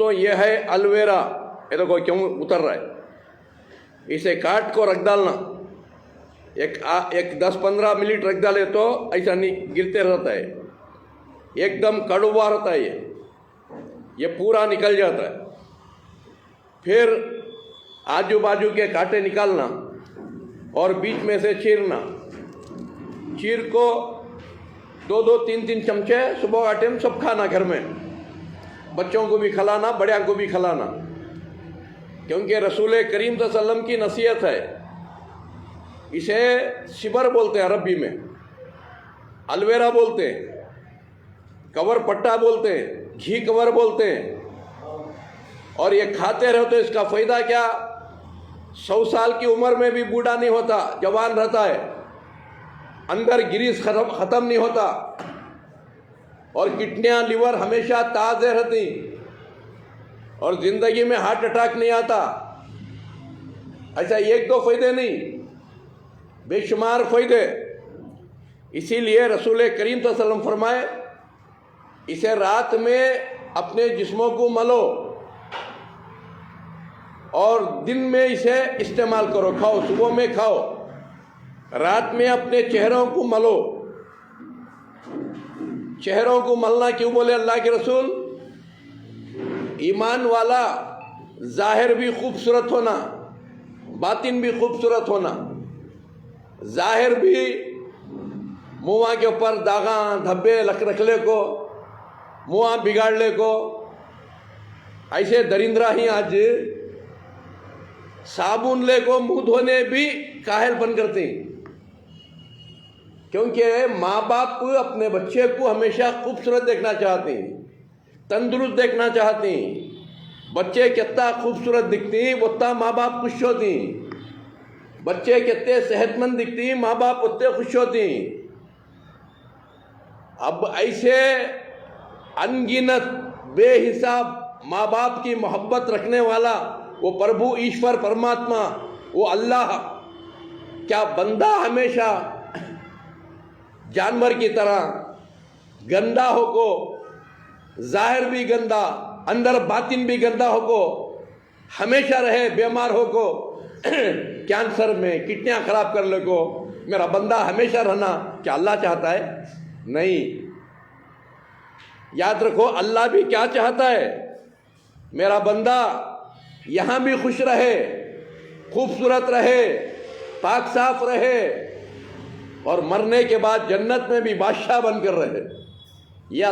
तो यह है एलोवेरा। ये देखो क्यों उतर रहा है। इसे काट को रख डालना, एक 10-15 मिनट रख डाले तो ऐसा नहीं गिरते रहता है, एकदम कड़वा रहता है, ये पूरा निकल जाता है। फिर आजू बाजू के कांटे निकालना और बीच में से चीरना। चीर को 2-2, 3-3 चमचे सुबह का टाइम सब खाना, घर में बच्चों को भी खिलाना, बड़ियों को भी खिलाना, क्योंकि रसूल करीम सल्लल्लाहु अलैहि वसल्लम की नसीहत है। इसे शिबर बोलते हैं अरबी में, एलोवेरा बोलते हैं, कवर पट्टा बोलते हैं, घी कवर बोलते हैं। और ये खाते रहो तो इसका फ़ायदा क्या, 100 साल की उम्र में भी बूढ़ा नहीं होता, जवान रहता है, अंदर गिरीस ख़त्म नहीं होता, और किडनियाँ लिवर हमेशा ताज़े रहती, और ज़िंदगी में हार्ट अटैक नहीं आता। ऐसा 1-2 फ़ायदे नहीं, बेशुमार फ़ायदे। इसीलिए रसूल करीम सल्लल्लाहु अलैहि वसल्लम फरमाए, इसे रात में अपने जिस्मों को मलो और दिन में इसे इस्तेमाल करो, खाओ, सुबह में खाओ, रात में अपने चेहरों को मलो। चेहरों को मलना क्यों बोले अल्लाह के रसूल? ईमान वाला जाहिर भी खूबसूरत होना, बातिन भी खूबसूरत होना। जाहिर भी मुँह के ऊपर दागा धब्बे रखले को, मुँह बिगाड़ले को, ऐसे दरिंद्रा ही आज साबुन ले को मुँह धोने भी काहलपन करते हैं, क्योंकि माँ बाप अपने बच्चे को हमेशा खूबसूरत देखना चाहते हैं, तंदुरुस्त देखना चाहते हैं। बच्चे कितना खूबसूरत दिखते हैं उतना माँ बाप खुश होते हैं, बच्चे कितने सेहतमंद दिखते हैं माँ बाप उतने खुश होते हैं। अब ऐसे अनगिनत बेहिसाब माँ बाप की मोहब्बत रखने वाला वो प्रभु ईश्वर परमात्मा, वो अल्लाह, क्या बंदा हमेशा जानवर की तरह गंदा हो को, जाहिर भी गंदा, अंदर बातिन भी गंदा हो को हमेशा रहे, बीमार हो को, कैंसर में किडनियाँ खराब कर ले को, मेरा बंदा हमेशा रहना क्या अल्लाह चाहता है? नहीं। याद रखो, अल्लाह भी क्या चाहता है, मेरा बंदा यहाँ भी खुश रहे, खूबसूरत रहे, पाक साफ रहे, और मरने के बाद जन्नत में भी बादशाह बनकर रहे। यह